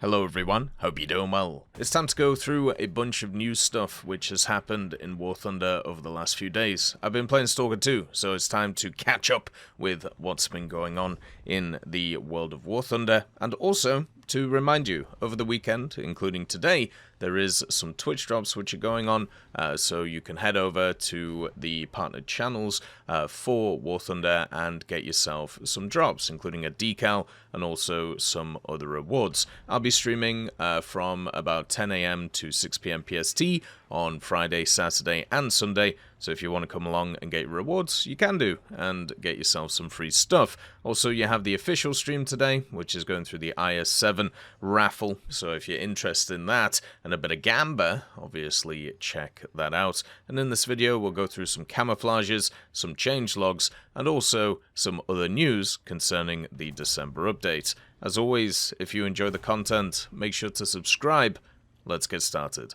Hello everyone, hope you're doing well. It's time to go through a bunch of new stuff which has happened in War Thunder over the last few days. I've been playing Stalker 2, so it's time to catch up with what's been going on in the world of War Thunder, and also to remind you, over the weekend, including today, there is some Twitch drops which are going on, so you can head over to the partnered channels for War Thunder and get yourself some drops, including a decal and also some other rewards. I'll be streaming from about 10 AM to 6 PM PST on Friday, Saturday, and Sunday, so if you want to come along and get your rewards, you can do, and get yourself some free stuff. Also, you have the official stream today, which is going through the IS-7 raffle, so if you're interested in that, and a bit of gamba, obviously check that out. And in this video, we'll go through some camouflages, some changelogs, and also some other news concerning the December update. As always, if you enjoy the content, make sure to subscribe. Let's get started.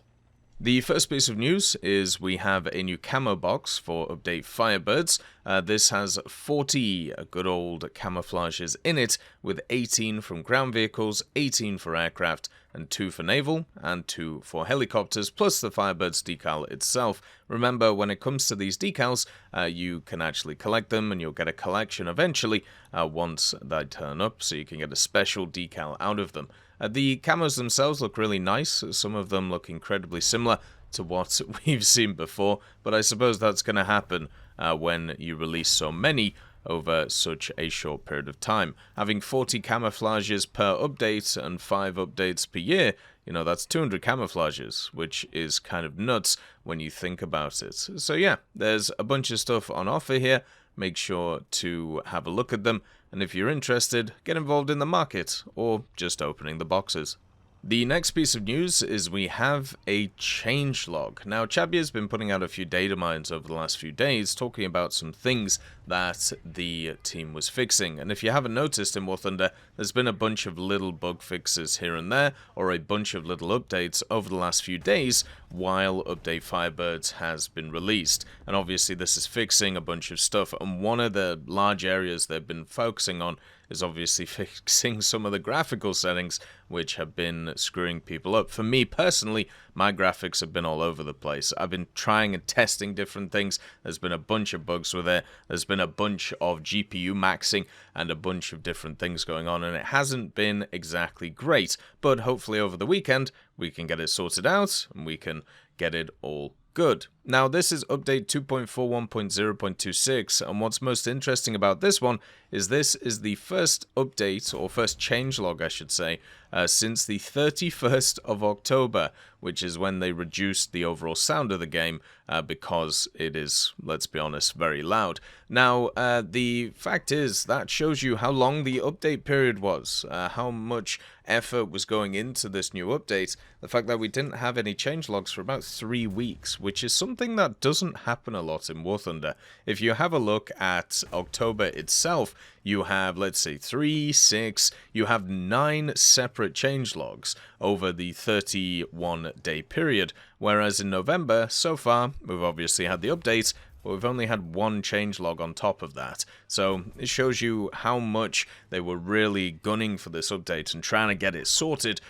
The first piece of news is we have a new camo box for update Firebirds. This has 40 good old camouflages in it, with 18 from ground vehicles, 18 for aircraft, and 2 for naval, and 2 for helicopters, plus the Firebirds decal itself. Remember, when it comes to these decals, you can actually collect them, and you'll get a collection eventually once they turn up, so you can get a special decal out of them. The camos themselves look really nice. Some of them look incredibly similar to what we've seen before, but I suppose that's going to happen when you release so many over such a short period of time. Having 40 camouflages per update and 5 updates per year, you know, that's 200 camouflages, which is kind of nuts when you think about it. So yeah, there's a bunch of stuff on offer here. Make sure to have a look at them, and if you're interested, get involved in the market, or just opening the boxes. The next piece of news is we have a changelog. Now, Chabby has been putting out a few data mines over the last few days, talking about some things that the team was fixing. And if you haven't noticed in War Thunder, there's been a bunch of little bug fixes here and there, or a bunch of little updates over the last few days, while Update Firebirds has been released. And obviously this is fixing a bunch of stuff, and one of the large areas they've been focusing on is obviously fixing some of the graphical settings which have been screwing people up. For me personally, my graphics have been all over the place. I've been trying and testing different things. There's been a bunch of bugs with it. There's been a bunch of GPU maxing and a bunch of different things going on, and it hasn't been exactly great. But hopefully over the weekend, we can get it sorted out and we can get it all good. Now, this is update 2.41.0.26, and what's most interesting about this one is this is the first update, or first changelog, I should say, since the 31st of October, which is when they reduced the overall sound of the game because it is, let's be honest, very loud. Now, the fact is that shows you how long the update period was, how much effort was going into this new update. The fact that we didn't have any changelogs for about 3 weeks, which is something that doesn't happen a lot in War Thunder. If you have a look at October itself, you have, let's say, 3, 6, you have 9 separate changelogs over the 31-day period, whereas in November, so far, we've obviously had the update, but we've only had 1 changelog on top of that. So it shows you how much they were really gunning for this update and trying to get it sorted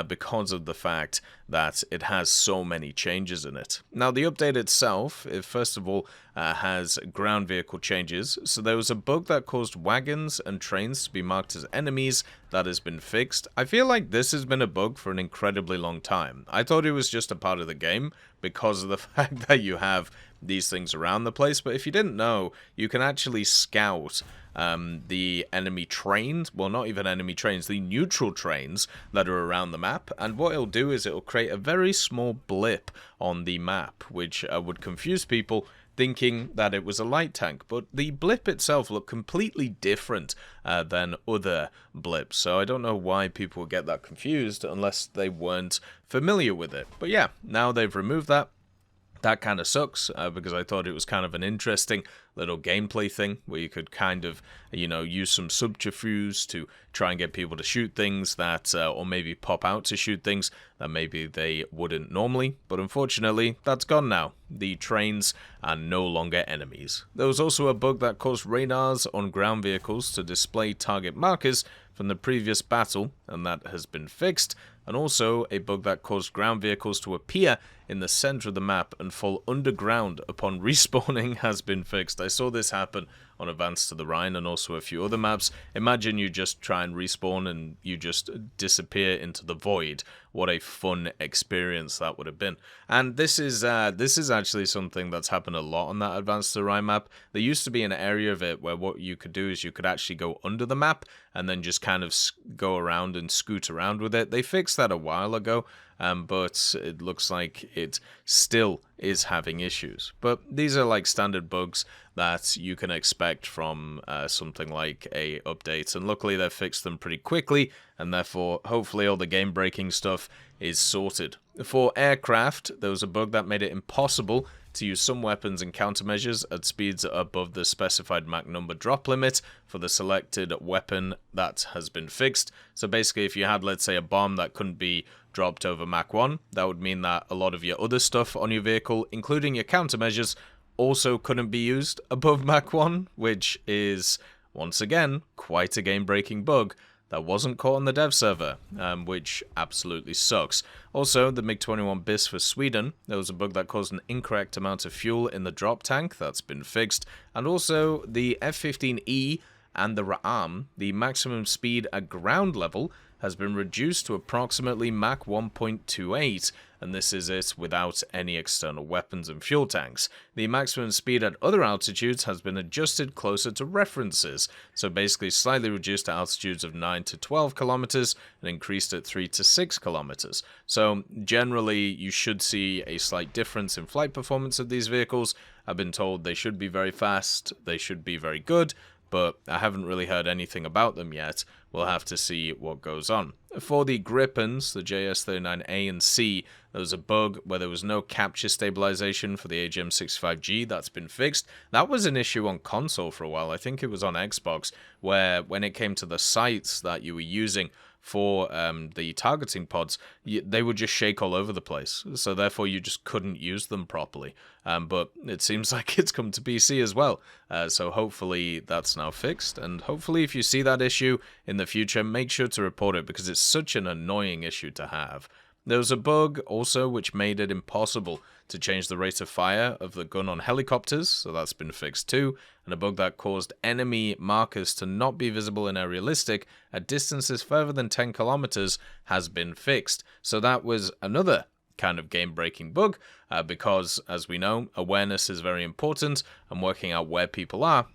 because of the fact that it has so many changes in it. Now, the update itself, it first of all has ground vehicle changes. So there was a bug that caused wagons and trains to be marked as enemies. That has been fixed. I feel like this has been a bug for an incredibly long time. I thought it was just a part of the game because of the fact that you have these things around the place, but if you didn't know, you can actually scout the enemy trains, well, not even enemy trains, the neutral trains that are around the map, and what it'll do is it'll create a very small blip on the map, which would confuse people thinking that it was a light tank, but the blip itself looked completely different than other blips, so I don't know why people would get that confused unless they weren't familiar with it. But yeah, now they've removed that. That kind of sucks, because I thought it was kind of an interesting little gameplay thing where you could kind of, you know, use some subterfuge to try and get people to shoot things that, or maybe pop out to shoot things that maybe they wouldn't normally. But unfortunately, that's gone now. The trains are no longer enemies. There was also a bug that caused radars on ground vehicles to display target markers from the previous battle, and that has been fixed, and also a bug that caused ground vehicles to appear in the center of the map and fall underground upon respawning has been fixed. I saw this happen on Advance to the Rhine and also a few other maps. Imagine you just try and respawn and you just disappear into the void. What a fun experience that would have been. And this is actually something that's happened a lot on that Advance to the Rhine map. There used to be an area of it where what you could do is you could actually go under the map and then just kind of go around and scoot around with it. They fixed that a while ago, but it looks like it still is having issues. But these are like standard bugs that you can expect from something like a update, and luckily they've fixed them pretty quickly, and therefore hopefully all the game breaking stuff is sorted. For aircraft, there was a bug that made it impossible to use some weapons and countermeasures at speeds above the specified Mach number drop limit for the selected weapon. That has been fixed. So basically, if you had, let's say, a bomb that couldn't be dropped over Mach 1, that would mean that a lot of your other stuff on your vehicle, including your countermeasures, also couldn't be used above Mach 1, which is, once again, quite a game-breaking bug that wasn't caught on the dev server, which absolutely sucks. Also, the MiG-21 BIS for Sweden, there was a bug that caused an incorrect amount of fuel in the drop tank. That's been fixed. And also, the F-15E and the Raam, the maximum speed at ground level has been reduced to approximately Mach 1.28, and this is it without any external weapons and fuel tanks. The maximum speed at other altitudes has been adjusted closer to references, so basically slightly reduced at altitudes of 9 to 12 kilometers and increased at 3 to 6 kilometers. So generally you should see a slight difference in flight performance of these vehicles. I've been told they should be very fast, they should be very good, but I haven't really heard anything about them yet. We'll have to see what goes on. For the Gripens, the JS39A and C, there was a bug where there was no capture stabilization for the AGM65G. That's been fixed. That was an issue on console for a while. I think it was on Xbox, where when it came to the sights that you were using for the targeting pods, they would just shake all over the place. So therefore you just couldn't use them properly. But it seems like it's come to PC as well. So hopefully that's now fixed. And hopefully if you see that issue in the future, make sure to report it because it's such an annoying issue to have. There was a bug also which made it impossible to change the rate of fire of the gun on helicopters, so that's been fixed too, and a bug that caused enemy markers to not be visible and aerialistic at distances further than 10 kilometers has been fixed. So that was another kind of game-breaking bug, because, as we know, awareness is very important, and working out where people are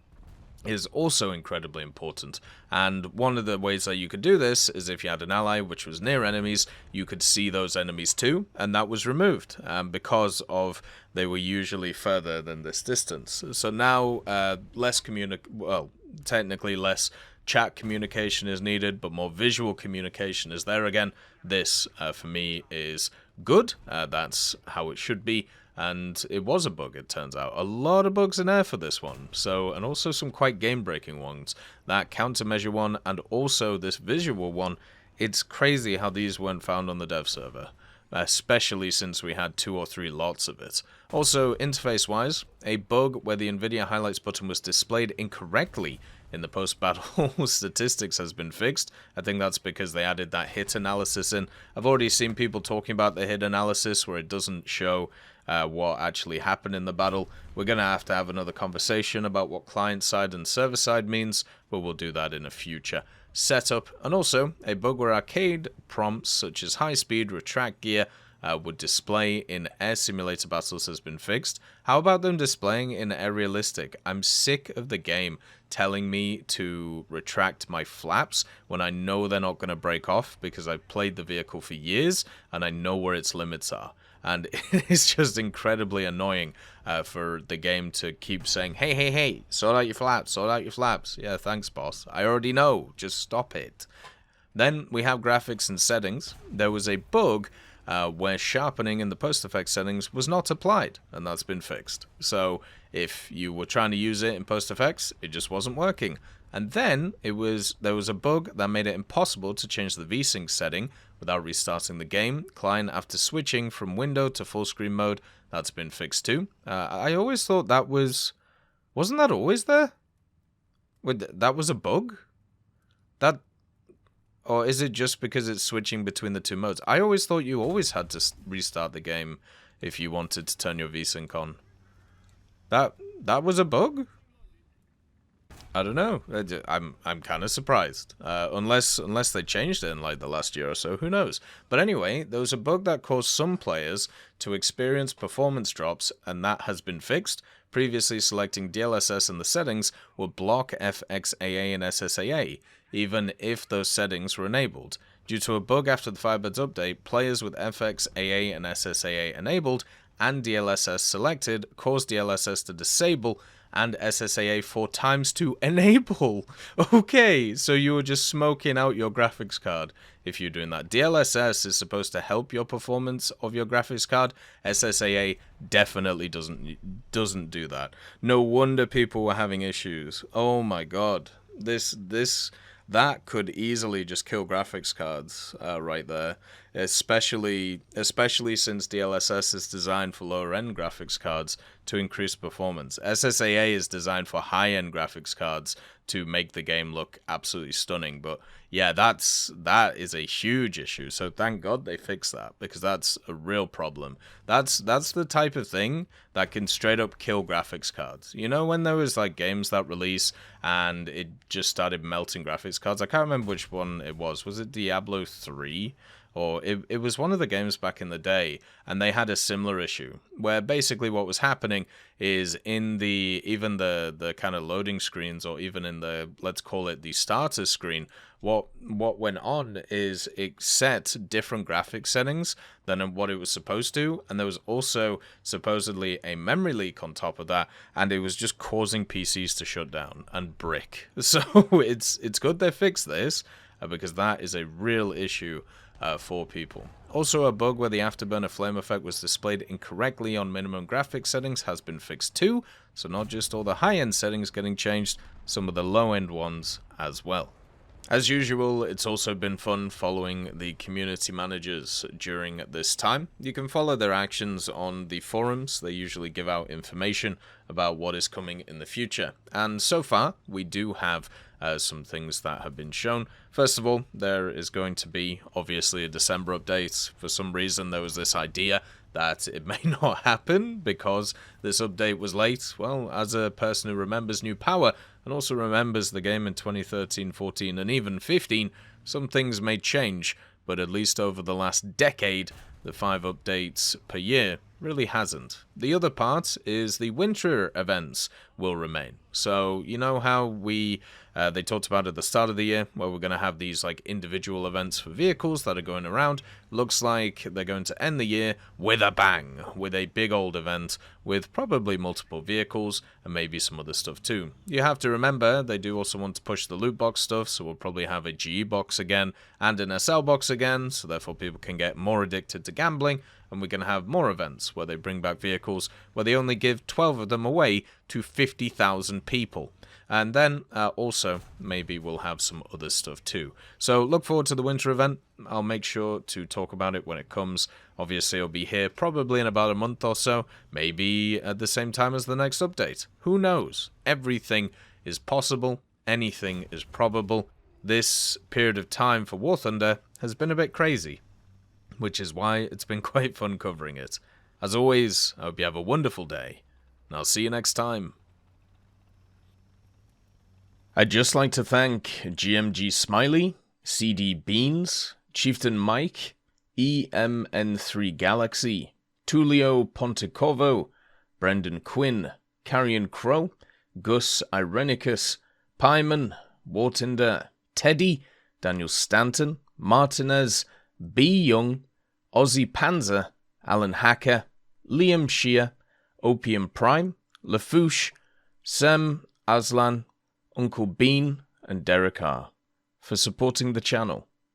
is also incredibly important. And one of the ways that you could do this is if you had an ally which was near enemies, you could see those enemies too, and that was removed because of they were usually further than this distance. So now technically less chat communication is needed, but more visual communication is there again. This for me is good. That's how it should be. And it was a bug, it turns out. A lot of bugs in there for this one. So, and also some quite game-breaking ones. That countermeasure one and also this visual one. It's crazy how these weren't found on the dev server, especially since we had 2 or 3 lots of it. Also, interface-wise, a bug where the NVIDIA highlights button was displayed incorrectly in the post-battle statistics has been fixed. I think that's because they added that hit analysis in. I've already seen people talking about the hit analysis where it doesn't show what actually happened in the battle. We're going to have another conversation about what client-side and server-side means, but we'll do that in a future setup. And also, a bug where arcade prompts such as high-speed, retract gear, would display in air simulator battles has been fixed. How about them displaying in aerialistic? I'm sick of the game telling me to retract my flaps when I know they're not going to break off because I've played the vehicle for years and I know where its limits are. And it's just incredibly annoying for the game to keep saying, hey, sort out your flaps, sort out your flaps. Yeah, thanks, boss. I already know. Just stop it. Then we have graphics and settings. There was a bug where sharpening in the post-effects settings was not applied, and that's been fixed. So if you were trying to use it in post-effects, it just wasn't working. And then there was a bug that made it impossible to change the VSync setting without restarting the game client after switching from window to full screen mode. That's been fixed too. I always thought that wasn't that always there? Wait, that was a bug? Or is it just because it's switching between the two modes? I always thought you always had to restart the game if you wanted to turn your VSync on. That was a bug? I don't know. I'm kind of surprised. Unless they changed it in like the last year or so, who knows? But anyway, there was a bug that caused some players to experience performance drops, and that has been fixed. Previously, selecting DLSS in the settings would block FXAA and SSAA, even if those settings were enabled. Due to a bug after the Firebirds update, players with FXAA and SSAA enabled and DLSS selected caused DLSS to disable and SSAA 4 times to enable. Okay, so you were just smoking out your graphics card if you're doing that. DLSS is supposed to help your performance of your graphics card. SSAA definitely doesn't do that. No wonder people were having issues. Oh my god. That could easily just kill graphics cards right there, especially since DLSS is designed for lower-end graphics cards to increase performance. SSAA is designed for high-end graphics cards to make the game look absolutely stunning. But yeah, that is a huge issue. So thank God they fixed that, because that's a real problem. That's the type of thing that can straight up kill graphics cards. You know, when there was like games that release and it just started melting graphics cards. I can't remember which one it was. Was it Diablo 3? Or it was one of the games back in the day, and they had a similar issue where basically what was happening is in even the kind of loading screens, or even in the, let's call it the starter screen, what went on is it set different graphics settings than what it was supposed to, and there was also supposedly a memory leak on top of that, and it was just causing PCs to shut down and brick. So it's good they fixed this, because that is a real issue for people. Also, a bug where the afterburner flame effect was displayed incorrectly on minimum graphics settings has been fixed too, so not just all the high-end settings getting changed, some of the low-end ones as well. As usual, it's also been fun following the community managers during this time. You can follow their actions on the forums. They usually give out information about what is coming in the future. And so far, we do have some things that have been shown. First of all, there is going to be, obviously, a December update. For some reason, there was this idea that it may not happen because this update was late. Well, as a person who remembers New Power and also remembers the game in 2013, 14, and even 15, some things may change, but at least over the last decade, the 5 updates per year really hasn't. The other part is the winter events will remain. So, you know how they talked about at the start of the year, where we're going to have these like individual events for vehicles that are going around. Looks like they're going to end the year with a bang, with a big old event with probably multiple vehicles and maybe some other stuff too. You have to remember, they do also want to push the loot box stuff, so we'll probably have a GE box again and an SL box again, so therefore people can get more addicted to gambling. And we're going to have more events where they bring back vehicles where they only give 12 of them away to 50,000 people. And then also maybe we'll have some other stuff too. So look forward to the winter event. I'll make sure to talk about it when it comes. Obviously it'll be here probably in about a month or so, maybe at the same time as the next update. Who knows? Everything is possible. Anything is probable. This period of time for War Thunder has been a bit crazy, which is why it's been quite fun covering it. As always, I hope you have a wonderful day, and I'll see you next time. I'd just like to thank GMG Smiley, CD Beans, Chieftain Mike, EMN3 Galaxy, Tulio Pontecorvo, Brendan Quinn, Carrion Crow, Gus Irenicus, Pyman, Wartinder, Teddy, Daniel Stanton, Martinez, B. Young, Ozzy Panzer, Alan Hacker, Liam Shear, Opium Prime, Lafouche, Sem Aslan, Uncle Bean, and Derek R. for supporting the channel.